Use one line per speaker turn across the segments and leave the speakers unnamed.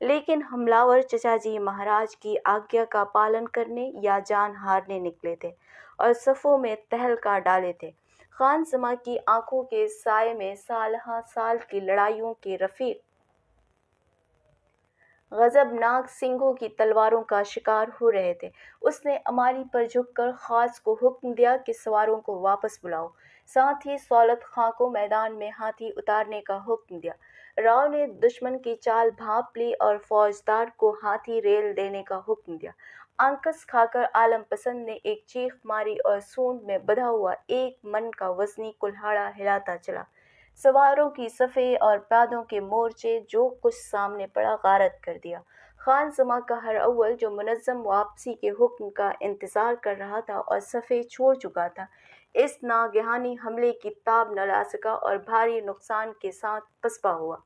لیکن حملاور چچا جی مہاراج کی آگیا کا پالن کرنے یا جان ہارنے نکلے تھے اور صفوں میں تہلکا ڈالے تھے۔ خان زمان کی آنکھوں کے سائے میں سال ہاں سال کی لڑائیوں کے رفیق غضبناک سنگھوں کی تلواروں کا شکار ہو رہے تھے۔ اس نے اماری پر جھک کر خاص کو حکم دیا کہ سواروں کو واپس بلاؤ، ساتھ ہی سولت خاں کو میدان میں ہاتھی اتارنے کا حکم دیا۔ راؤ نے دشمن کی چال بھانپ لی اور فوجدار کو ہاتھی ریل دینے کا حکم دیا۔ آنکس کھا کر عالم پسند نے ایک چیخ ماری اور سونڈ میں بدھا ہوا 1 من کا وزنی کلہاڑا ہلاتا چلا۔ سواروں کی صفیں اور پیادوں کے مورچے جو کچھ سامنے پڑا غارت کر دیا۔ خان زمان کا ہر اول جو منظم واپسی کے حکم کا انتظار کر رہا تھا اور صفیں چھوڑ چکا تھا، اس ناگہانی حملے کی تاب نہ لا سکا اور بھاری نقصان کے ساتھ پسپا ہوا۔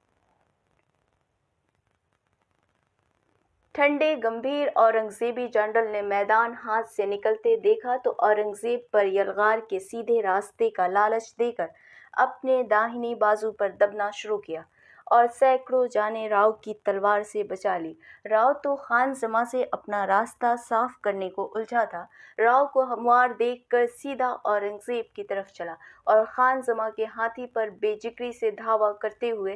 ٹھنڈے گمبھیر اورنگزیبی جنرل نے میدان ہاتھ سے نکلتے دیکھا تو اورنگزیب پر یلغار کے سیدھے راستے کا لالچ دے کر اپنے داہنی بازو پر دبنا شروع کیا اور سینکڑوں جانیں راؤ کی تلوار سے بچا لی۔ راؤ تو خان زمان سے اپنا راستہ صاف کرنے کو الجھا تھا۔ راؤ کو ہموار دیکھ کر سیدھا اورنگزیب کی طرف چلا اور خان زمان کے ہاتھی پر بے جگری سے دھاوا کرتے ہوئے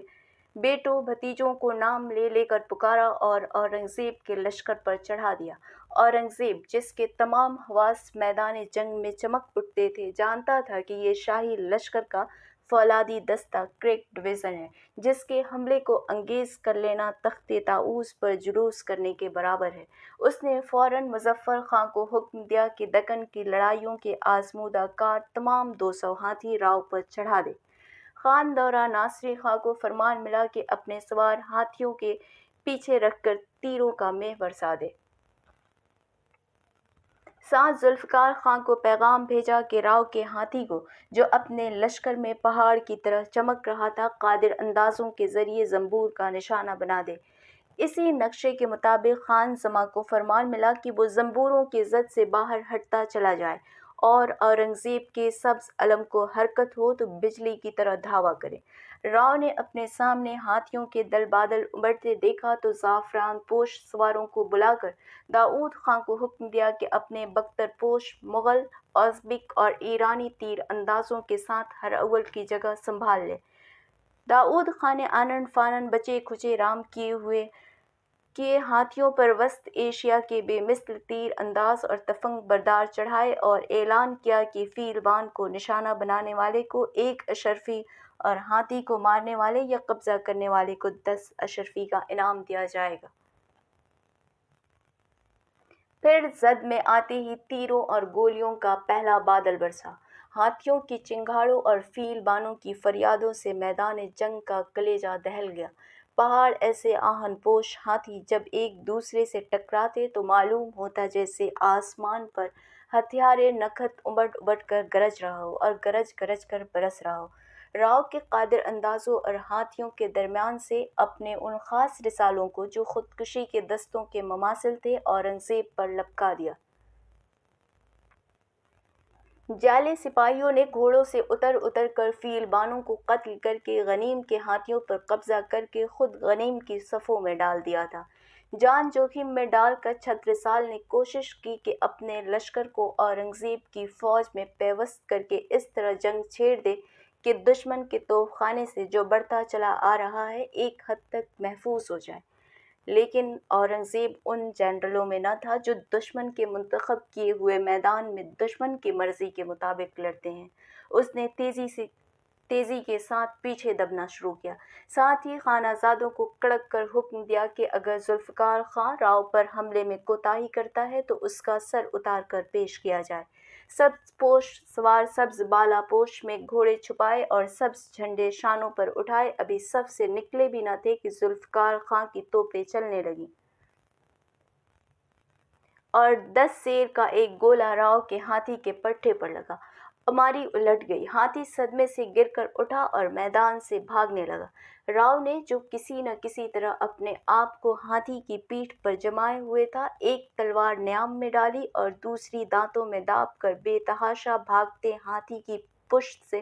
بیٹوں بھتیجوں کو نام لے لے کر پکارا اور اورنگزیب کے لشکر پر چڑھا دیا۔ اورنگزیب، جس کے تمام حواس میدان جنگ میں چمک اٹھتے تھے، جانتا تھا کہ یہ شاہی لشکر کا فولادی دستہ کریک ڈویژن ہے، جس کے حملے کو انگیز کر لینا تخت طاؤس پر جلوس کرنے کے برابر ہے۔ اس نے فوراً مظفر خاں کو حکم دیا کہ دکن کی لڑائیوں کے آزمودہ کار تمام 200 ہاتھی راؤ پر چڑھا دے۔ خان دورہ ناصری خاں کو فرمان ملا کہ اپنے سوار ہاتھیوں کے پیچھے رکھ کر تیروں کا مہ برسا دے۔ ساتھ ذوالفقار خاں کو پیغام بھیجا کہ راؤ کے ہاتھی کو، جو اپنے لشکر میں پہاڑ کی طرح چمک رہا تھا، قادر اندازوں کے ذریعے زنبور کا نشانہ بنا دے۔ اسی نقشے کے مطابق خان زمان کو فرمان ملا کہ وہ زنبوروں کے زد سے باہر ہٹتا چلا جائے اور اورنگزیب کے سبز علم کو حرکت ہو تو بجلی کی طرح دھاوا کرے۔ راؤ نے اپنے سامنے ہاتھیوں کے دل بادل امڑتے دیکھا تو زعفران پوش سواروں کو بلا کر داؤد خاں کو حکم دیا کہ اپنے بختر پوش مغل، ازبک اور ایرانی تیر اندازوں کے ساتھ ہر اول کی جگہ سنبھال لے۔ داؤد خاں نے آنن فانن بچے کھچے رام کیے ہاتھیوں پر وسط ایشیا کے بے مثل تیر انداز اور تفنگ بردار چڑھائے اور اعلان کیا کہ فیلبان کو نشانہ بنانے والے کو 1 اشرفی اور ہاتھی کو مارنے والے یا قبضہ کرنے والے کو 10 اشرفی کا انعام دیا جائے گا۔ پھر زد میں آتے ہی تیروں اور گولیوں کا پہلا بادل برسا۔ ہاتھیوں کی چنگھاڑوں اور فیل بانوں کی فریادوں سے میدان جنگ کا کلیجہ دہل گیا۔ پہاڑ ایسے آہن پوش ہاتھی جب ایک دوسرے سے ٹکراتے تو معلوم ہوتا جیسے آسمان پر ہتھیارے نکھت امٹ امٹ کر گرج رہا ہو اور گرج گرج کر برس رہا ہو۔ راؤ کے قادر اندازوں اور ہاتھیوں کے درمیان سے اپنے ان خاص رسالوں کو جو خودکشی کے دستوں کے مماثل تھے اورنگزیب پر لپکا دیا۔ جالے سپاہیوں نے گھوڑوں سے اتر اتر کر فیل بانوں کو قتل کر کے غنیم کے ہاتھیوں پر قبضہ کر کے خود غنیم کی صفوں میں ڈال دیا تھا۔ جان جوخم میں ڈال کر چھترسال نے کوشش کی کہ اپنے لشکر کو اورنگزیب کی فوج میں پیوست کر کے اس طرح جنگ چھیڑ دے کہ دشمن کے توپ خانے سے جو بڑھتا چلا آ رہا ہے ایک حد تک محفوظ ہو جائے۔ لیکن اورنگزیب ان جنرلوں میں نہ تھا جو دشمن کے منتخب کیے ہوئے میدان میں دشمن کی مرضی کے مطابق لڑتے ہیں۔ اس نے تیزی کے ساتھ پیچھے دبنا شروع کیا۔ ساتھ ہی خانہ زادوں کو کڑک کر حکم دیا کہ اگر ذوالفقار خاں راؤ پر حملے میں کوتاہی کرتا ہے تو اس کا سر اتار کر پیش کیا جائے۔ سبز پوش سوار سبز بالا پوش میں گھوڑے چھپائے اور سبز جھنڈے شانوں پر اٹھائے ابھی صف سے نکلے بھی نہ تھے کہ ذوالفقار خاں کی توپیں چلنے لگیں اور 10 سیر کا ایک گولہ راؤ کے ہاتھی کے پٹھے پر لگا۔ اماری الٹ گئی، ہاتھی صدمے سے گر کر اٹھا اور میدان سے بھاگنے لگا۔ راؤ نے جو کسی نہ کسی طرح اپنے آپ کو ہاتھی کی پیٹھ پر جمائے ہوئے تھا، ایک تلوار نیام میں ڈالی اور دوسری دانتوں میں داب کر بے تحاشا بھاگتے ہاتھی کی پشت سے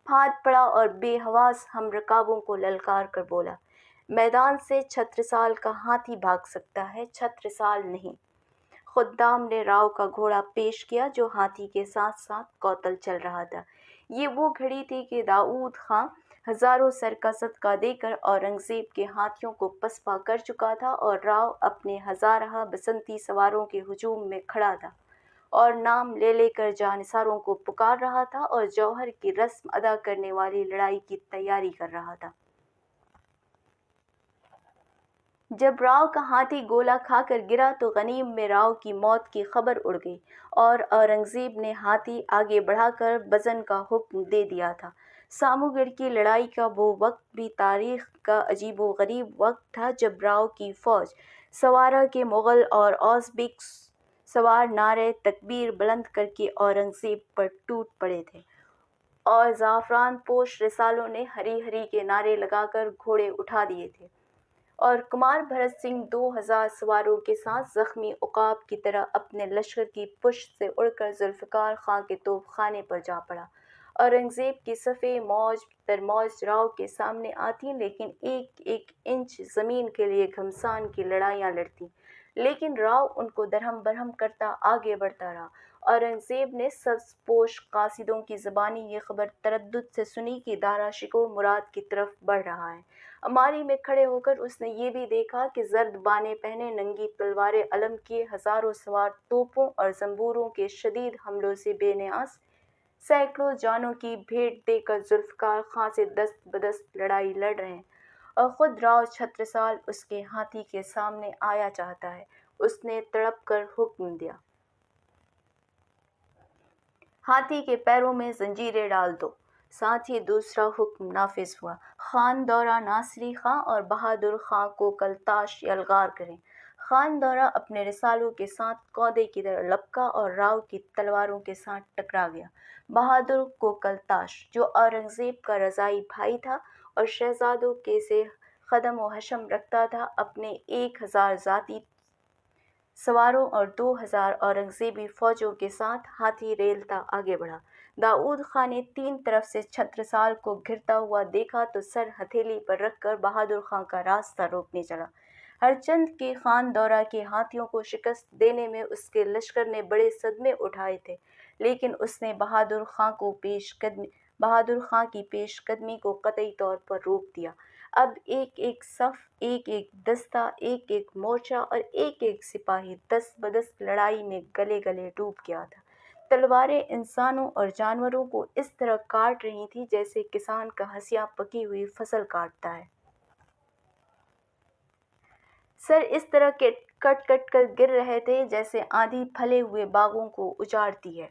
پھاند پڑا اور بے حواس ہم رکابوں کو للکار کر بولا، میدان سے چھترسال کا ہاتھی بھاگ سکتا ہے، چھترسال نہیں۔ خدام نے راؤ کا گھوڑا پیش کیا جو ہاتھی کے ساتھ ساتھ کوتل چل رہا تھا۔ یہ وہ گھڑی تھی کہ داؤد خاں ہزاروں سر کا صدقہ دے کر اورنگزیب کے ہاتھیوں کو پسپا کر چکا تھا، اور راؤ اپنے ہزارہ بسنتی سواروں کے ہجوم میں کھڑا تھا اور نام لے لے کر جانثاروں کو پکار رہا تھا اور جوہر کی رسم ادا کرنے والی لڑائی کی تیاری کر رہا تھا۔ جب راؤ کا ہاتھی گولا کھا کر گرا تو غنیم میں راؤ کی موت کی خبر اڑ گئی، اور اورنگزیب نے ہاتھی آگے بڑھا کر بزن کا حکم دے دیا تھا۔ سامو گڑھ کی لڑائی کا وہ وقت بھی تاریخ کا عجیب و غریب وقت تھا جب راؤ کی فوج سوارہ کے مغل اور ازبیک سوار نعرہ تکبیر بلند کر کے اورنگزیب پر ٹوٹ پڑے تھے، اور زعفران پوش رسالوں نے ہری ہری کے نعرے لگا کر گھوڑے اٹھا دیے تھے، اور کمار بھرت سنگھ 2000 سواروں کے ساتھ زخمی عقاب کی طرح اپنے لشکر کی پشت سے اڑ کر ذوالفقار خاں کے توپ خانے پر جا پڑا۔ اورنگزیب کی صفیں موج در موج راؤ کے سامنے آتیں، لیکن ایک ایک انچ زمین کے لیے گھمسان کی لڑائیاں لڑتیں، لیکن راؤ ان کو درہم برہم کرتا آگے بڑھتا رہا۔ اورنگزیب نے سبز پوش قاصدوں کی زبانی یہ خبر تردد سے سنی کہ دارا شکوہ مراد کی طرف بڑھ رہا ہے۔ اماری میں کھڑے ہو کر اس نے یہ بھی دیکھا کہ زرد بانے پہنے، ننگی تلواریں علم کیے ہزاروں سوار توپوں اور زنبوروں کے شدید حملوں سے بے نیاز سینکڑوں جانوں کی بھیٹ دے کر ذوالفقار خاں سے دست بدست لڑائی لڑ رہے ہیں، اور خود راؤ چھترسال اس کے ہاتھی کے سامنے آیا چاہتا ہے۔ اس نے تڑپ کر حکم دیا، ہاتھی کے پیروں میں زنجیریں ڈال دو۔ ساتھ ہی دوسرا حکم نافذ ہوا، خان دورہ ناصری خاں اور بہادر خاں کو کلتاش یلغار کریں۔ خان دورہ اپنے رسالوں کے ساتھ کودے کی طرح لپکا اور راؤ کی تلواروں کے ساتھ ٹکرا گیا۔ بہادر کو کلتاش، جو اورنگزیب کا رضاعی بھائی تھا اور شہزادوں کے سے خدم و حشم رکھتا تھا، اپنے 1000 ذاتی سواروں اور 2000 اورنگزیبی فوجوں کے ساتھ ہاتھی ریلتا آگے بڑھا۔ داؤد خاں نے تین طرف سے چھترسال کو گھرتا ہوا دیکھا تو سر ہتھیلی پر رکھ کر بہادر خاں کا راستہ روکنے چلا۔ ہرچند کہ خان دورہ کے ہاتھیوں کو شکست دینے میں اس کے لشکر نے بڑے صدمے اٹھائے تھے، لیکن اس نے بہادر خاں کی پیش قدمی کو قطعی طور پر روک دیا۔ اب ایک ایک صف، ایک ایک دستہ، ایک ایک مورچہ اور ایک ایک سپاہی دست بدست لڑائی میں گلے گلے ڈوب گیا تھا۔ تلواریں انسانوں اور جانوروں کو اس طرح کاٹ رہی تھیں جیسے کسان کا ہنسیہ پکی ہوئی فصل کاٹتا ہے۔ سر اس طرح کٹ کٹ کر گر رہے تھے جیسے آندھی پھلے ہوئے باغوں کو اجاڑتی ہے۔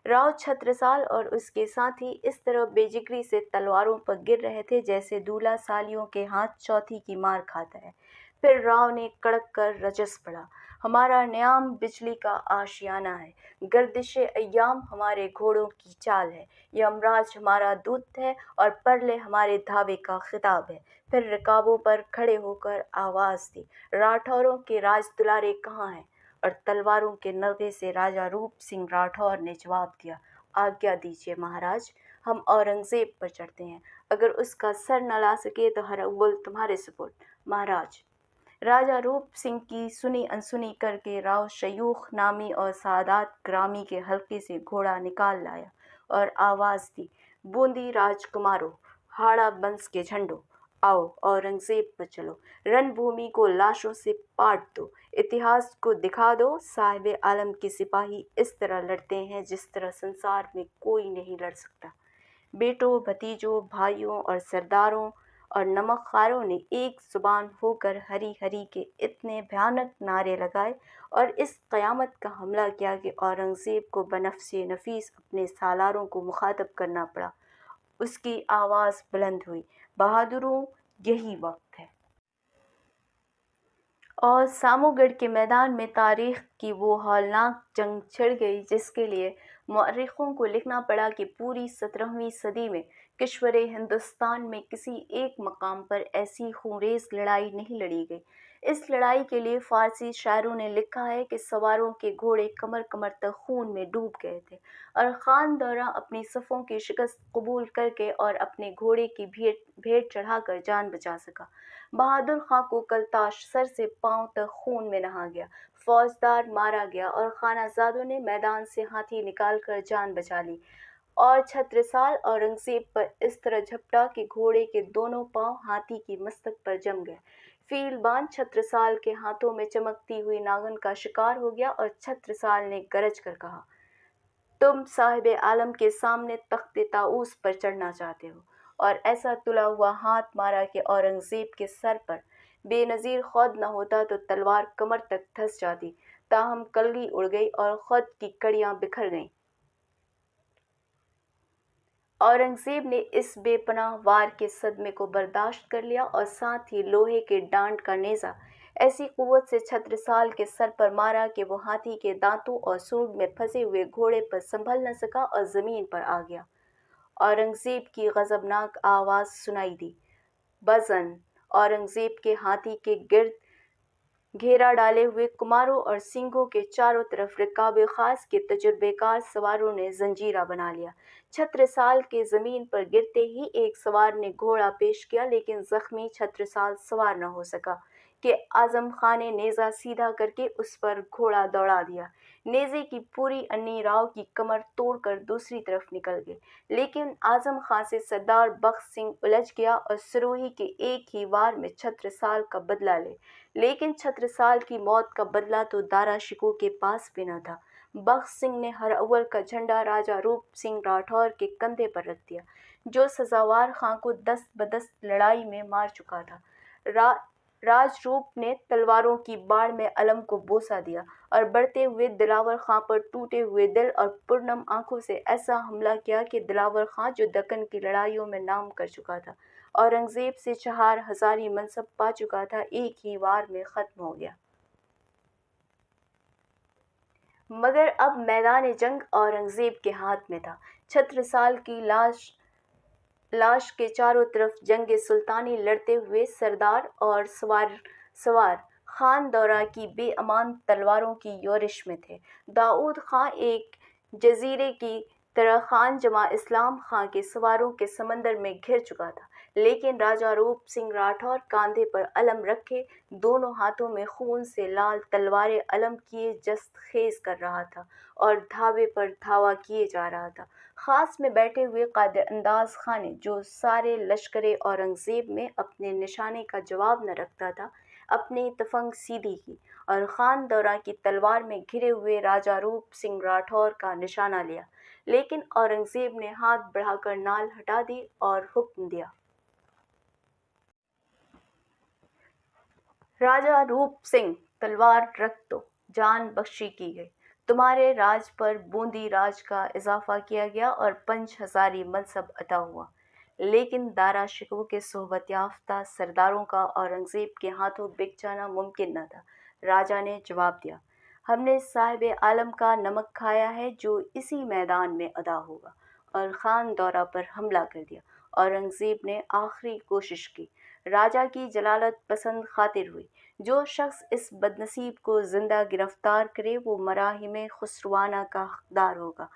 راؤ چھترسال اور اس کے ساتھی اس طرح بے جگری سے تلواروں پر گر رہے تھے جیسے دولہا سالیوں کے ہاتھ چوتھی کی مار کھاتا ہے۔ پھر راؤ نے کڑک کر رجس پڑا، ہمارا نیام بجلی کا آشیانہ ہے، گردش ایام ہمارے گھوڑوں کی چال ہے، یمراج ہمارا دودت ہے اور پرلے ہمارے دھاوے کا خطاب ہے۔ پھر رکابوں پر کھڑے ہو کر آواز دی، راٹھوروں کے راج دلارے کہاں ہیں؟ اور تلواروں کے نغے سے راجہ روپ سنگھ راٹھور نے جواب دیا، آگیا دیجیے مہاراج، ہم اورنگزیب پر چڑھتے ہیں، اگر اس کا سر نہ لا سکے تو ہر اول تمہارے سپرد۔ مہاراج راجہ روپ سنگھ کی سنی انسنی کر کے راؤ شیوخ نامی اور سعادات گرامی کے حلقے سے گھوڑا نکال لایا اور آواز دی، بوندی راج کمارو، ہاڑا بنس کے جھنڈوں، آؤ اورنگزیب پر چلو، رن بھومی کو لاشوں سے پاٹ دو، اتہاس کو دکھا دو، صاحب عالم کے سپاہی اس طرح لڑتے ہیں جس طرح سنسار میں کوئی نہیں لڑ سکتا۔ بیٹوں، بھتیجوں، بھائیوں اور سرداروں اور نمک خواروں نے ایک زبان ہو کر ہری ہری کے اتنے بھیانک نعرے لگائے اور اس قیامت کا حملہ کیا کہ اورنگزیب کو بنفس نفیس اپنے سالاروں کو مخاطب کرنا پڑا۔ اس کی آواز بلند ہوئی، بہادروں، یہی وقت ہے۔ اور سامو گڑھ کے میدان میں تاریخ کی وہ ہولناک جنگ چھڑ گئی جس کے لیے مورخوں کو لکھنا پڑا کہ پوری 17ویں صدی میں کشور ہندوستان میں کسی ایک مقام پر ایسی خونریز لڑائی نہیں لڑی گئی اس لڑائی کے لیے فارسی شاعروں نے لکھا ہے کہ سواروں کے گھوڑے کمر کمر تک خون میں ڈوب گئے تھے اور خان دورہ اپنی صفوں کی شکست قبول کر کے اور اپنے گھوڑے کی بھیٹ چڑھا کر جان بچا سکا۔ بہادر خان کو کلتاش سر سے پاؤں تک خون میں نہا گیا، فوجدار مارا گیا اور خانہ زادوں نے میدان سے ہاتھی نکال کر جان بچا لی اور چھترسال اورنگزیب پر اس طرح جھپٹا کہ گھوڑے کے دونوں پاؤں ہاتھی کی مستک پر جم گئے۔ فیلبان چھترسال کے ہاتھوں میں چمکتی ہوئی ناگن کا شکار ہو گیا اور چھترسال نے گرج کر کہا، تم صاحب عالم کے سامنے تخت طاؤس پر چڑھنا چاہتے ہو، اور ایسا تلا ہوا ہاتھ مارا کہ اورنگزیب کے سر پر بے نظیر خود نہ ہوتا تو تلوار کمر تک دھس جاتی، تاہم کلگی اڑ گئی اور خود کی کڑیاں بکھر گئیں۔ اورنگزیب نے اس بے پناہ وار کے صدمے کو برداشت کر لیا اور ساتھ ہی لوہے کے ڈانٹ کا نیزہ ایسی قوت سے چھترسال کے سر پر مارا کہ وہ ہاتھی کے دانتوں اور سونڈ میں پھنسے ہوئے گھوڑے پر سنبھل نہ سکا اور زمین پر آ گیا۔ اورنگزیب کی غضبناک آواز سنائی دی، بزن! اورنگزیب کے ہاتھی کے گرد گھیرا ڈالے ہوئے کماروں اور سنگھوں کے چاروں طرف رکاب خاص کے تجربے کار سواروں نے زنجیرہ بنا لیا۔ چھترسال کے زمین پر گرتے ہی ایک سوار نے گھوڑا پیش کیا، لیکن زخمی چھترسال سوار نہ ہو سکا کہ اعظم خاں نے نیزہ سیدھا کر کے اس پر گھوڑا دوڑا دیا۔ نیزے کی پوری انی راؤ کی کمر توڑ کر دوسری طرف نکل گئی، لیکن اعظم خاں سے سردار بخت سنگھ الجھ گیا اور سروہی کے ایک ہی وار میں چھترسال کا بدلہ لے، لیکن چھترسال کی موت کا بدلہ تو دارا شکوہ کے پاس بھی نہ تھا۔ بخت سنگھ نے ہر اول کا جھنڈا راجہ روپ سنگھ راٹھور کے کندھے پر رکھ دیا، جو سزاوار خاں کو دست بدست لڑائی میں مار چکا تھا۔ راج روپ نے تلواروں کی باڑ میں علم کو بوسہ دیا اور بڑھتے ہوئے دلاور خاں پر ٹوٹے ہوئے دل اور پرنم آنکھوں سے ایسا حملہ کیا کہ دلاور خاں، جو دکن کی لڑائیوں میں نام کر چکا تھا، اورنگزیب سے 4 ہزاری منصب پا چکا تھا، ایک ہی وار میں ختم ہو گیا۔ مگر اب میدان جنگ اورنگزیب کے ہاتھ میں تھا۔ چھترسال کی لاش کے چاروں طرف جنگ سلطانی لڑتے ہوئے سردار اور سوار خان دورہ کی بے امان تلواروں کی یورش میں تھے۔ داؤد خاں ایک جزیرے کی طرح خان جمع اسلام خاں کے سواروں کے سمندر میں گھر چکا تھا، لیکن راجہ روپ سنگھ راٹھور کاندھے پر علم رکھے دونوں ہاتھوں میں خون سے لال تلواریں علم کیے جست خیز کر رہا تھا اور دھاوے پر دھاوا کیے جا رہا تھا۔ خاص میں بیٹھے ہوئے قائد انداز خاں نے، جو سارے لشکر اورنگزیب میں اپنے نشانے کا جواب نہ رکھتا تھا، اپنی تفنگ سیدھی کی اور خان دورہ کی تلوار میں گھرے ہوئے راجہ روپ سنگھ راٹھور کا نشانہ لیا، لیکن اورنگزیب نے ہاتھ بڑھا کر نال ہٹا دی اور حکم دیا، راجہ روپ سنگھ، تلوار رکھ دو۔ جان بخشی کی گئی۔ تمہارے راج پر بوندی راج کا اضافہ کیا گیا اور 5 ہزاری منصب عطا ہوا، لیکن دارا شکوہ کے صحبت یافتہ سرداروں کا اورنگزیب کے ہاتھوں بک جانا ممکن نہ تھا۔ راجہ نے جواب دیا، ہم نے صاحب عالم کا نمک کھایا ہے جو اسی میدان میں ادا ہوگا، اور خان دورہ پر حملہ کر دیا۔ اورنگزیب نے آخری کوشش کی۔ راجہ کی جلالت پسند خاطر ہوئی، جو شخص اس بدنصیب کو زندہ گرفتار کرے وہ مراحم خسروانہ کا حقدار ہوگا۔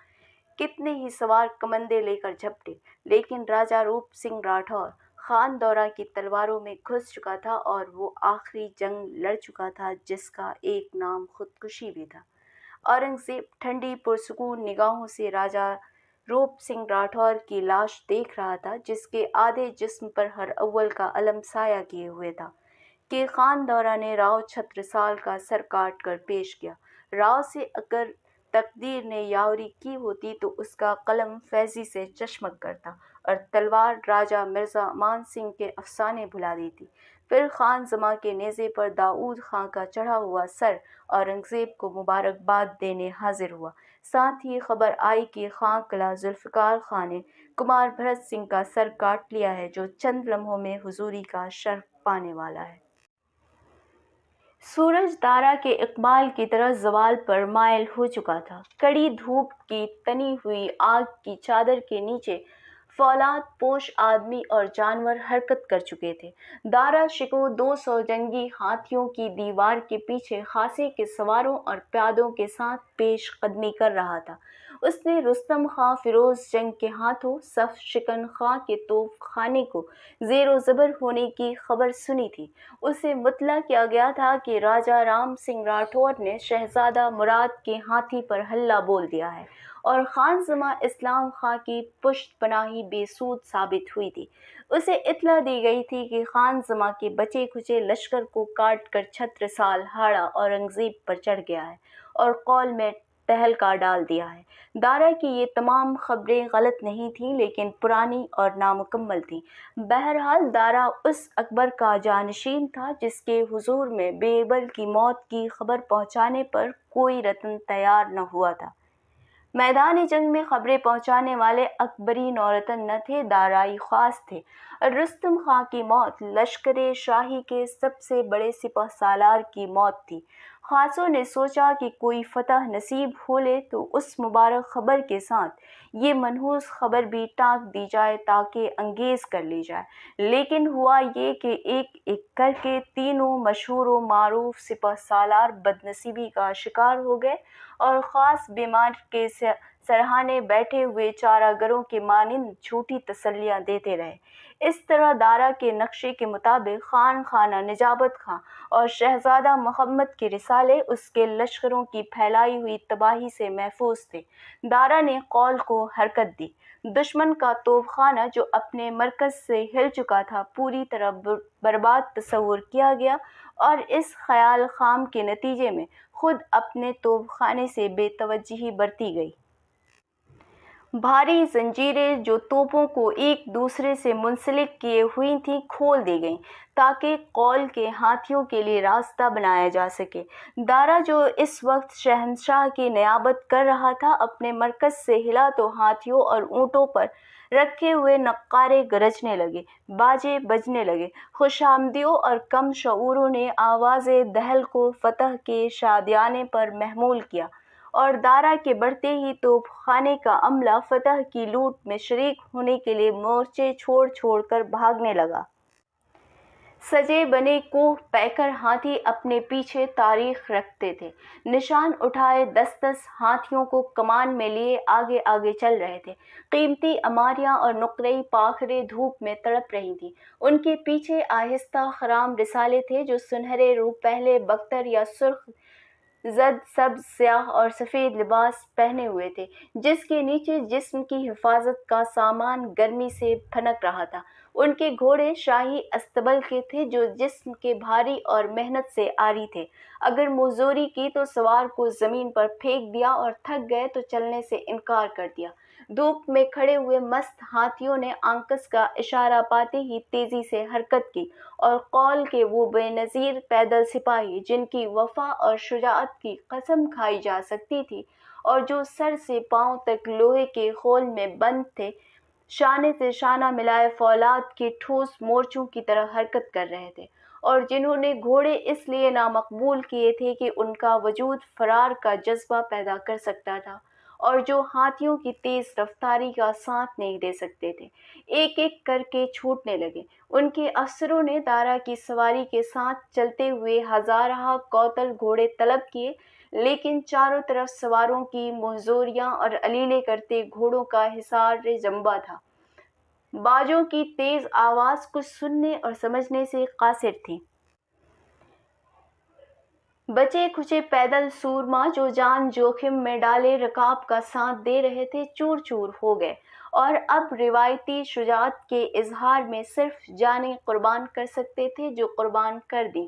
کتنے ہی سوار کمندیں لے کر جھپٹے، لیکن راجہ روپ سنگھ راٹھور خان دورہ کی تلواروں میں گھس چکا تھا اور وہ آخری جنگ لڑ چکا تھا جس کا ایک نام خودکشی بھی تھا۔ اورنگزیب ٹھنڈی پرسکون نگاہوں سے راجہ روپ سنگھ راٹھور کی لاش دیکھ رہا تھا، جس کے آدھے جسم پر ہر اول کا علم سایہ کیے ہوئے تھا، کہ خان دورہ نے راؤ چھترسال کا سر کاٹ کر پیش کیا۔ راؤ سے اگر تقدیر نے یاوری کی ہوتی تو اس کا قلم فیضی سے چشمک کرتا اور تلوار راجہ مرزا امان سنگھ کے افسانے بھلا دیتی۔ پھر خان زماں کے نیزے پر داؤد خاں کا چڑھا ہوا سر اورنگزیب کو مبارکباد دینے حاضر ہوا۔ ساتھ ہی خبر آئی کہ خاں قلعہ ذوالفقار خاں نے کمار بھرت سنگھ کا سر کاٹ لیا ہے، جو چند لمحوں میں حضوری کا شرف پانے والا ہے۔ سورج دارا کے اقبال کی طرف زوال پر مائل ہو چکا تھا۔ کڑی دھوپ کی تنی ہوئی آگ کی چادر کے نیچے فولاد پوش آدمی اور جانور حرکت کر چکے تھے۔ دارا شکوہ 200 جنگی ہاتھیوں کی دیوار کے پیچھے خاصے کے سواروں اور پیادوں کے ساتھ پیش قدمی کر رہا تھا۔ اس نے رستم خاں فیروز جنگ کے ہاتھوں صف شکن خاں کے توپ خانے کو زیر و زبر ہونے کی خبر سنی تھی۔ اسے مطلع کیا گیا تھا کہ راجہ رام سنگھ راٹھور نے شہزادہ مراد کے ہاتھی پر حملہ بول دیا ہے اور خان زماں اسلام خاں کی پشت پناہی بے سود ثابت ہوئی تھی۔ اسے اطلاع دی گئی تھی کہ خان زماں کے بچے کھچے لشکر کو کاٹ کر چھترسال ہاڑا اورنگزیب پر چڑھ گیا ہے اور قول میں تہلکہ ڈال دیا ہے۔ دارا کی یہ تمام خبریں غلط نہیں تھیں لیکن پرانی اور نامکمل تھیں۔ بہرحال دارا اس اکبر کا جانشین تھا جس کے حضور میں بیربل کی موت کی خبر پہنچانے پر کوئی رتن تیار نہ ہوا تھا۔ میدان جنگ میں خبریں پہنچانے والے اکبری نورتن نہ تھے، دارائی خاص تھے۔ رستم خاں کی موت لشکر شاہی کے سب سے بڑے سپہ سالار کی موت تھی۔ خاصوں نے سوچا کہ کوئی فتح نصیب ہو لے تو اس مبارک خبر کے ساتھ یہ منحوس خبر بھی ٹانک دی جائے تاکہ انگیز کر لی جائے، لیکن ہوا یہ کہ ایک ایک کر کے تینوں مشہور و معروف سپہ سالار بدنصیبی کا شکار ہو گئے اور خاص بیمار کے سرہانے بیٹھے ہوئے چارہ گروں کے مانند جھوٹی تسلیاں دیتے رہے۔ اس طرح دارا کے نقشے کے مطابق خان خانہ نجابت خاں اور شہزادہ محمد کے رسالے اس کے لشکروں کی پھیلائی ہوئی تباہی سے محفوظ تھے۔ دارا نے قول کو حرکت دی۔ دشمن کا توپ خانہ جو اپنے مرکز سے ہل چکا تھا پوری طرح برباد تصور کیا گیا اور اس خیال خام کے نتیجے میں خود اپنے توپ خانے سے بے توجہی برتی گئی۔ بھاری زنجیریں جو توپوں کو ایک دوسرے سے منسلک کیے ہوئی تھیں کھول دی گئیں تاکہ قول کے ہاتھیوں کے لیے راستہ بنایا جا سکے۔ دارا جو اس وقت شہنشاہ کی نیابت کر رہا تھا اپنے مرکز سے ہلا تو ہاتھیوں اور اونٹوں پر رکھے ہوئے نقارے گرجنے لگے، باجے بجنے لگے۔ خوش آمدیوں اور کم شعوروں نے آواز دہل کو فتح کے شادیانے پر محمول کیا اور دارا کے بڑھتے ہی توپ خانے کا عملہ فتح کی لوٹ میں شریک ہونے کے لیے مورچے چھوڑ چھوڑ کر بھاگنے لگا۔ سجے بنے کوہ پیکر ہاتھی اپنے پیچھے تاریخ رکھتے تھے۔ نشان اٹھائے 10 ہاتھیوں کو کمان میں لیے آگے آگے چل رہے تھے۔ قیمتی عماریاں اور نقرئی پاکھریں دھوپ میں تڑپ رہی تھیں۔ ان کے پیچھے آہستہ خرام رسالے تھے جو سنہرے روپہلے بختر یا سرخ زرد سبز سیاہ اور سفید لباس پہنے ہوئے تھے جس کے نیچے جسم کی حفاظت کا سامان گرمی سے پھنک رہا تھا۔ ان کے گھوڑے شاہی استبل کے تھے جو جسم کے بھاری اور محنت سے عاری تھے۔ اگر موزوری کی تو سوار کو زمین پر پھینک دیا اور تھک گئے تو چلنے سے انکار کر دیا۔ دھوپ میں کھڑے ہوئے مست ہاتھیوں نے آنکس کا اشارہ پاتے ہی تیزی سے حرکت کی اور قول کے وہ بے نظیر پیدل سپاہی جن کی وفا اور شجاعت کی قسم کھائی جا سکتی تھی اور جو سر سے پاؤں تک لوہے کے خول میں بند تھے، شانے سے شانہ ملائے فولاد کے ٹھوس مورچوں کی طرح حرکت کر رہے تھے اور جنہوں نے گھوڑے اس لیے نامقبول کیے تھے کہ ان کا وجود فرار کا جذبہ پیدا کر سکتا تھا اور جو ہاتھیوں کی تیز رفتاری کا ساتھ نہیں دے سکتے تھے، ایک ایک کر کے چھوٹنے لگے۔ ان کے افسروں نے دارا کی سواری کے ساتھ چلتے ہوئے ہزارہ کوتل گھوڑے طلب کیے لیکن چاروں طرف سواروں کی محظوریاں اور علیلے کرتے گھوڑوں کا حصار جنبہ تھا۔ باجوں کی تیز آواز کچھ سننے اور سمجھنے سے قاصر تھی۔ بچے کھچے پیدل سورما جو جان جوخم میں ڈالے رکاب کا ساتھ دے رہے تھے چور چور ہو گئے اور اب روایتی شجاعت کے اظہار میں صرف جانیں قربان کر سکتے تھے جو قربان کر دیں۔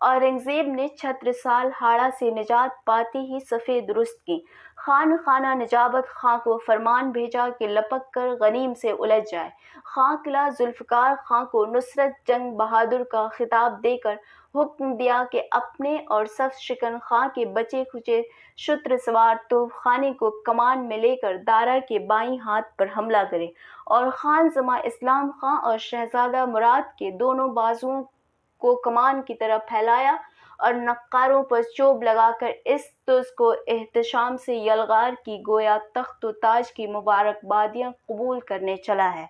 اورنگزیب نے چھترسال ہاڑا سے نجات پاتے ہی صفیں درست کیں۔ خان خانہ نجابت خاں کو فرمان بھیجا کہ لپک کر غنیم سے الجھ جائے۔ خاں قلعہ ذوالفقار خاں کو نصرت جنگ بہادر کا خطاب دے کر حکم دیا کہ اپنے اور صف شکن خاں کے بچے کھچے شتر سوار توپ خانے کو کمان میں لے کر دارا کے بائیں ہاتھ پر حملہ کرے اور خان زماں اسلام خاں اور شہزادہ مراد کے دونوں بازوؤں کو کمان کی طرح پھیلایا اور نقاروں پر چوب لگا کر اس طرز کو احتشام سے یلغار کی گویا تخت و تاج کی مبارکبادیاں قبول کرنے چلا ہے۔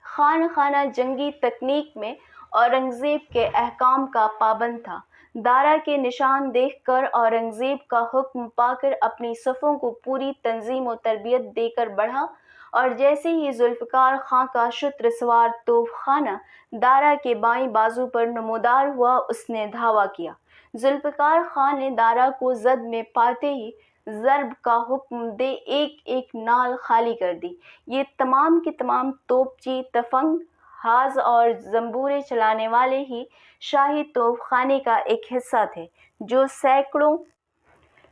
خان خانہ جنگی تکنیک میں اورنگزیب کے احکام کا پابند تھا۔ دارا کے نشان دیکھ کر اورنگزیب کا حکم پا کر اپنی صفوں کو پوری تنظیم و تربیت دے کر بڑھا، اور جیسے ہی ذوالفقار خاں کا شتر سوار توپ خانہ دارا کے بائیں بازو پر نمودار ہوا، اس نے دھاوا کیا۔ ذوالفقار خاں نے دارا کو زد میں پاتے ہی ضرب کا حکم دے ایک ایک نال خالی کر دی۔ یہ تمام کے تمام توپچی، تفنگ باز اور زنبوریں چلانے والے ہی شاہی توپ خانے کا ایک حصہ تھے، جو سینکڑوں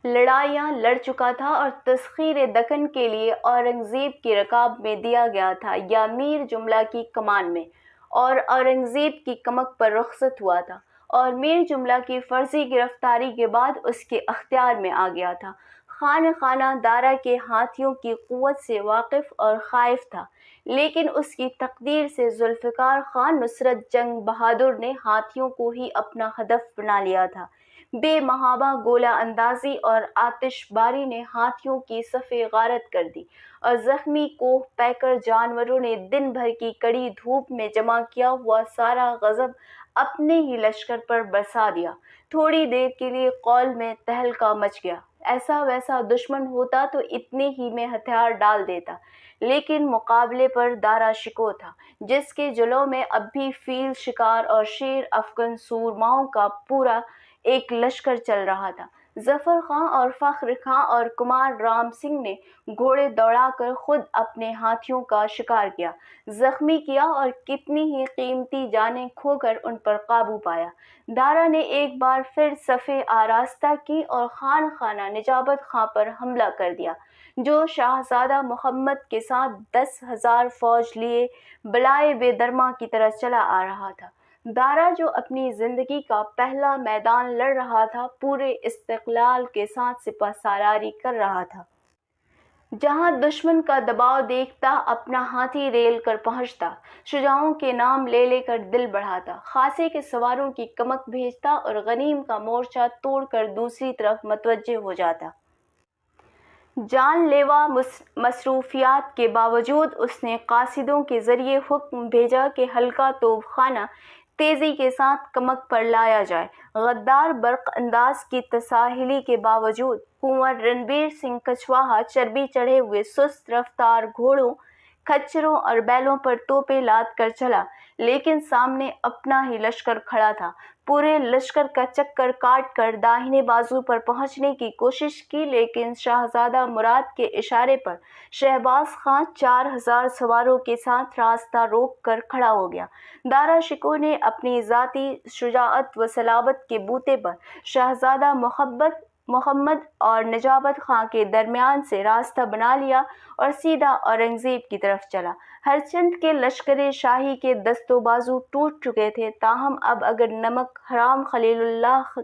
لڑائیاں لڑ چکا تھا اور تسخیر دکن کے لیے اورنگزیب کی رکاب میں دیا گیا تھا یا میر جملہ کی کمان میں، اور اورنگزیب کی کمک پر رخصت ہوا تھا، اور میر جملہ کی فرضی گرفتاری کے بعد اس کے اختیار میں آ گیا تھا۔ خان خانہ دارا کے ہاتھیوں کی قوت سے واقف اور خائف تھا، لیکن اس کی تقدیر سے ذوالفقار خان نصرت جنگ بہادر نے ہاتھیوں کو ہی اپنا ہدف بنا لیا تھا۔ بے محابہ گولہ اندازی اور آتش باری نے ہاتھیوں کی صفیں غارت کر دی، اور زخمی کوہ پیکر جانوروں نے دن بھر کی کڑی دھوپ میں جمع کیا ہوا سارا غضب اپنے ہی لشکر پر برسا دیا۔ تھوڑی دیر کے لیے قول میں تہلکہ مچ گیا۔ ایسا ویسا دشمن ہوتا تو اتنے ہی میں ہتھیار ڈال دیتا، لیکن مقابلے پر دارا شکوہ تھا، جس کے جلوں میں اب بھی فیل شکار اور شیر افگن سورماؤں کا پورا ایک لشکر چل رہا تھا۔ ظفر خاں اور فخر خاں اور کمار رام سنگھ نے گھوڑے دوڑا کر خود اپنے ہاتھیوں کا شکار کیا، زخمی کیا اور کتنی ہی قیمتی جانیں کھو کر ان پر قابو پایا۔ دارا نے ایک بار پھر صفیں آراستہ کی اور خان خانہ نجابت خاں پر حملہ کر دیا، جو شاہزادہ محمد کے ساتھ 10,000 فوج لیے بلائے بے درما کی طرف چلا آ رہا تھا۔ دارا جو اپنی زندگی کا پہلا میدان لڑ رہا تھا، پورے استقلال کے ساتھ سپہ سالاری کر رہا تھا۔ جہاں دشمن کا دباؤ دیکھتا اپنا ہاتھی ریل کر پہنچتا، شجاعوں کے نام لے لے کر دل بڑھاتا، خاصے کے سواروں کی کمک بھیجتا اور غنیم کا مورچہ توڑ کر دوسری طرف متوجہ ہو جاتا۔ جان لیوا مصروفیات کے باوجود اس نے قاصدوں کے ذریعے حکم بھیجا کہ حلقہ توپ خانہ تیزی کے ساتھ کمک پر لایا جائے۔ غدار برق انداز کی تساہلی کے باوجود کنور رنبیر سنگھ کچھواہا چربی چڑھے ہوئے سست رفتار گھوڑوں، کھچروں اور بیلوں پر توپیں لاد کر چلا، لیکن سامنے اپنا ہی لشکر کھڑا تھا۔ پورے لشکر کا چکر کاٹ کر داہنے بازو پر پہنچنے کی کوشش کی، لیکن شہزادہ مراد کے اشارے پر شہباز خاں 4,000 سواروں کے ساتھ راستہ روک کر کھڑا ہو گیا۔ دارا شکوہ نے اپنی ذاتی شجاعت و صلابت کے بوتے پر شہزادہ محمد اور نجابت خاں کے درمیان سے راستہ بنا لیا اور سیدھا اورنگزیب کی طرف چلا۔ ہرچند کے لشکر شاہی کے دست و بازو ٹوٹ چکے تھے، تاہم اب اگر نمک حرام خلیل اللہ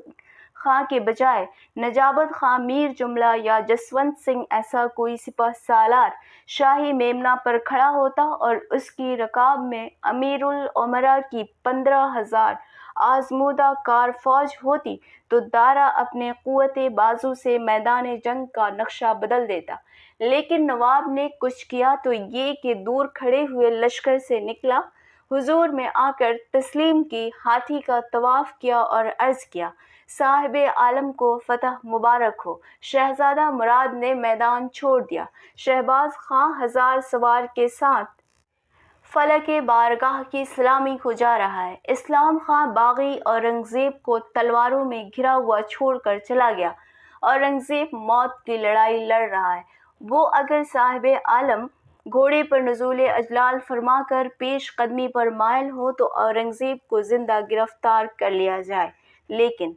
خاں کے بجائے نجابت خاں، میر جملہ یا جسونت سنگھ ایسا کوئی سپہ سالار شاہی میمنہ پر کھڑا ہوتا اور اس کی رکاب میں امیر الامراء کی 15,000 آزمودہ کار فوج ہوتی، تو دارا اپنے قوت بازو سے میدان جنگ کا نقشہ بدل دیتا۔ لیکن نواب نے کچھ کیا تو یہ کہ دور کھڑے ہوئے لشکر سے نکلا، حضور میں آ کر تسلیم کی، ہاتھی کا طواف کیا اور عرض کیا، صاحب عالم کو فتح مبارک ہو۔ شہزادہ مراد نے میدان چھوڑ دیا۔ شہباز خاں 1000 سوار کے ساتھ فلک بارگاہ کی سلامی کو جا رہا ہے۔ اسلام خاں باغی اورنگزیب کو تلواروں میں گھرا ہوا چھوڑ کر چلا گیا۔ اورنگزیب موت کی لڑائی لڑ رہا ہے۔ وہ اگر صاحب عالم گھوڑے پر نزول اجلال فرما کر پیش قدمی پر مائل ہو تو اورنگزیب کو زندہ گرفتار کر لیا جائے، لیکن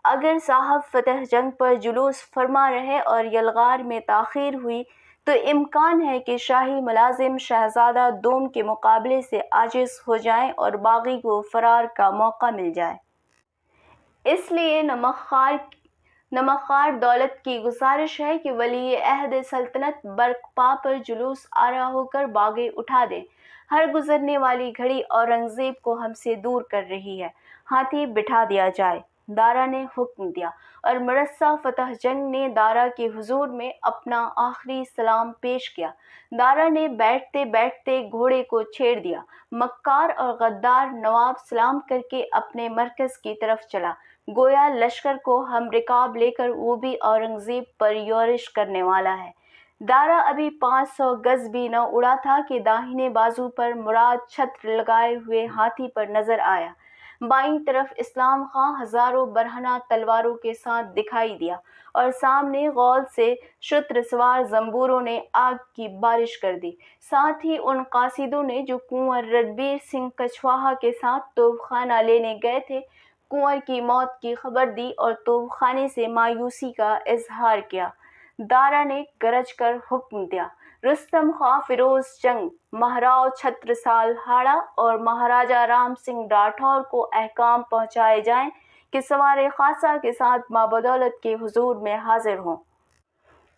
اگر صاحب فتح جنگ پر جلوس فرما رہے اور یلغار میں تاخیر ہوئی تو امکان ہے کہ شاہی ملازم شہزادہ دوم کے مقابلے سے عاجز ہو جائیں اور باغی کو فرار کا موقع مل جائے۔ اس لیے نمک خوار دولت کی گزارش ہے کہ ولی عہد سلطنت برق پا پر جلوس آرا ہو کر باغی اٹھا دیں۔ ہر گزرنے والی گھڑی اورنگزیب کو ہم سے دور کر رہی ہے، ہاتھی بٹھا دیا جائے، دارا نے حکم دیا، اور مرصع فتح جنگ نے دارا کے حضور میں اپنا آخری سلام پیش کیا۔ دارا نے بیٹھتے بیٹھتے گھوڑے کو چھیڑ دیا۔ مکار اور غدار نواب سلام کر کے اپنے مرکز کی طرف چلا، گویا لشکر کو ہم رکاب لے کر وہ بھی اورنگزیب پر یورش کرنے والا ہے۔ دارا ابھی 500 گز بھی نہ اڑا تھا کہ داہنے بازو پر مراد چھتر لگائے ہوئے ہاتھی پر نظر آیا۔ بائیں طرف اسلام خاں ہزاروں برہنہ تلواروں کے ساتھ دکھائی دیا، اور سامنے غول سے شتر سوار زنبوروں نے آگ کی بارش کر دی۔ ساتھ ہی ان قاصدوں نے جو کنور ردبیر سنگھ کچھواہا کے ساتھ توپ خانہ لینے گئے تھے، کنور کی موت کی خبر دی اور توپ خانے سے مایوسی کا اظہار کیا۔ دارا نے گرج کر حکم دیا، رستم خاں فیروز جنگ، مہراؤ چھترسال ہاڑا اور مہاراجا رام سنگھ راٹھور کو احکام پہنچائے جائیں کہ سوار خاصہ کے ساتھ ماں بدولت کے حضور میں حاضر ہوں۔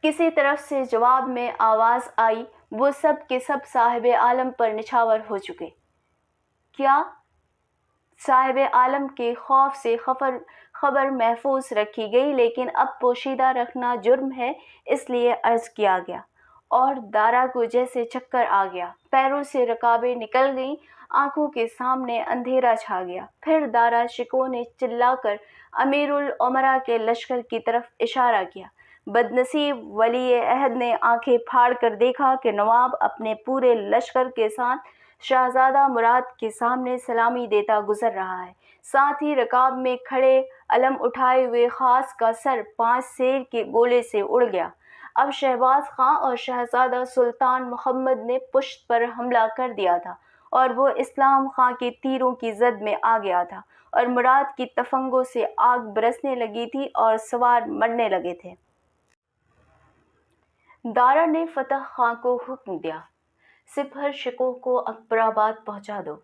کسی طرف سے جواب میں آواز آئی، وہ سب کے سب صاحب عالم پر نچھاور ہو چکے۔ کیا؟ صاحب عالم کے خوف سے خبر محفوظ رکھی گئی، لیکن اب پوشیدہ رکھنا جرم ہے، اس لیے عرض کیا گیا۔ اور دارا کو جیسے چکر آ گیا، پیروں سے رکابیں نکل گئیں، آنکھوں کے سامنے اندھیرا چھا گیا۔ پھر دارا شکوہ نے چلا کر امیر الامراء کے لشکر کی طرف اشارہ کیا۔ بدنصیب ولی عہد نے آنکھیں پھاڑ کر دیکھا کہ نواب اپنے پورے لشکر کے ساتھ شہزادہ مراد کے سامنے سلامی دیتا گزر رہا ہے۔ ساتھ ہی رکاب میں کھڑے علم اٹھائے ہوئے خاص کا سر 5 سیر کے گولے سے اڑ گیا۔ اب شہباز خاں اور شہزادہ سلطان محمد نے پشت پر حملہ کر دیا تھا، اور وہ اسلام خاں کے تیروں کی زد میں آ گیا تھا، اور مراد کی تفنگوں سے آگ برسنے لگی تھی اور سوار مرنے لگے تھے۔ دارا نے فتح خاں کو حکم دیا، سپہر شکوہ کو اکبر آباد پہنچا دو،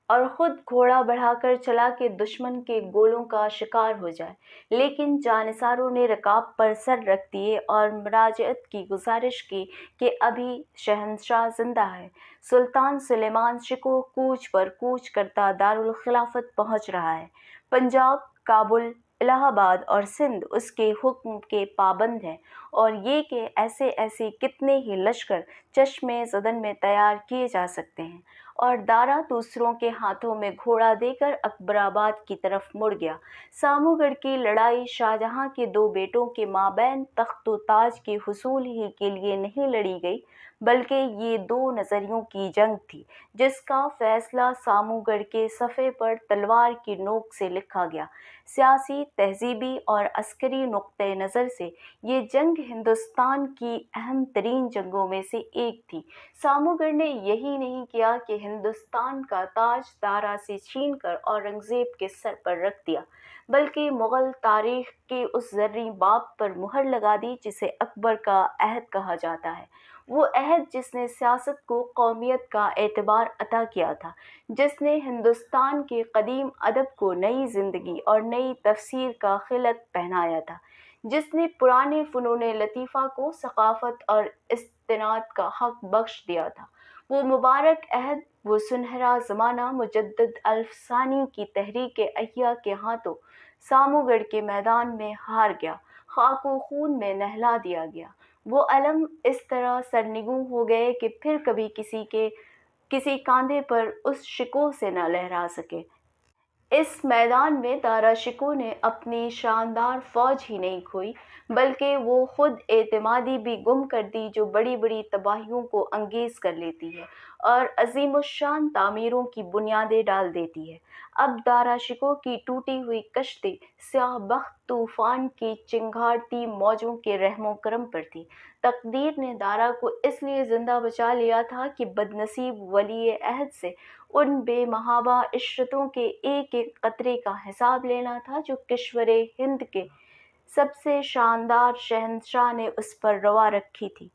اور خود گھوڑا بڑھا کر چلا کہ دشمن کے گولوں کا شکار ہو جائے۔ لیکن جانثاروں نے رکاب پر سر رکھ دیے اور مراجعت کی گزارش کی کہ ابھی شہنشاہ زندہ ہے۔ سلطان سلیمان شکوہ کوچ پر کوچ کرتا دارالخلافت پہنچ رہا ہے۔ پنجاب، کابل، الہ آباد اور سندھ اس کے حکم کے پابند ہیں، اور یہ کہ ایسے ایسے کتنے ہی لشکر چشم زدن میں تیار کیے جا سکتے ہیں۔ اور دارا دوسروں کے ہاتھوں میں گھوڑا دے کر اکبر آباد کی طرف مڑ گیا۔ سامو گڑھ کی لڑائی شاہجہاں کے 2 بیٹوں کے مابین تخت و تاج کے حصول ہی کے لیے نہیں لڑی گئی، بلکہ یہ 2 نظریوں کی جنگ تھی، جس کا فیصلہ سامو گڑھ کے صفحے پر تلوار کی نوک سے لکھا گیا۔ سیاسی، تہذیبی اور عسکری نقطۂ نظر سے یہ جنگ ہندوستان کی اہم ترین جنگوں میں سے ایک تھی۔ سامو گڑھ نے یہی نہیں کیا کہ ہندوستان کا تاج دارا سے چھین کر اورنگزیب کے سر پر رکھ دیا، بلکہ مغل تاریخ کے اس زرعی باب پر مہر لگا دی جسے اکبر کا عہد کہا جاتا ہے۔ وہ عہد جس نے سیاست کو قومیت کا اعتبار عطا کیا تھا، جس نے ہندوستان کے قدیم ادب کو نئی زندگی اور نئی تفسیر کا خلعت پہنایا تھا، جس نے پرانے فنون لطیفہ کو ثقافت اور استناد کا حق بخش دیا تھا۔ وہ مبارک عہد، وہ سنہرا زمانہ مجدد الف ثانی کی تحریک احیا کے ہاتھوں سامو گڑھ کے میدان میں ہار گیا، خاک و خون میں نہلا دیا گیا۔ وہ علم اس طرح سرنگوں ہو گئے کہ پھر کبھی کسی کاندھے پر اس شکوہ سے نہ لہرا سکے۔ اس میدان میں دارا شکوہ نے اپنی شاندار فوج ہی نہیں کھوئی، بلکہ وہ خود اعتمادی بھی گم کر دی جو بڑی بڑی تباہیوں کو انگیز کر لیتی ہے اور عظیم الشان تعمیروں کی بنیادیں ڈال دیتی ہے۔ اب دارا شکوہ کی ٹوٹی ہوئی کشتی سیاہ بخت طوفان کی چنگھاڑتی موجوں کے رحم و کرم پر تھی۔ تقدیر نے دارا کو اس لیے زندہ بچا لیا تھا کہ بدنصیب ولی عہد سے ان بے محابہ عشرتوں کے ایک ایک قطرے کا حساب لینا تھا جو کشور ہند کے سب سے شاندار شہنشاہ نے اس پر روا رکھی تھی۔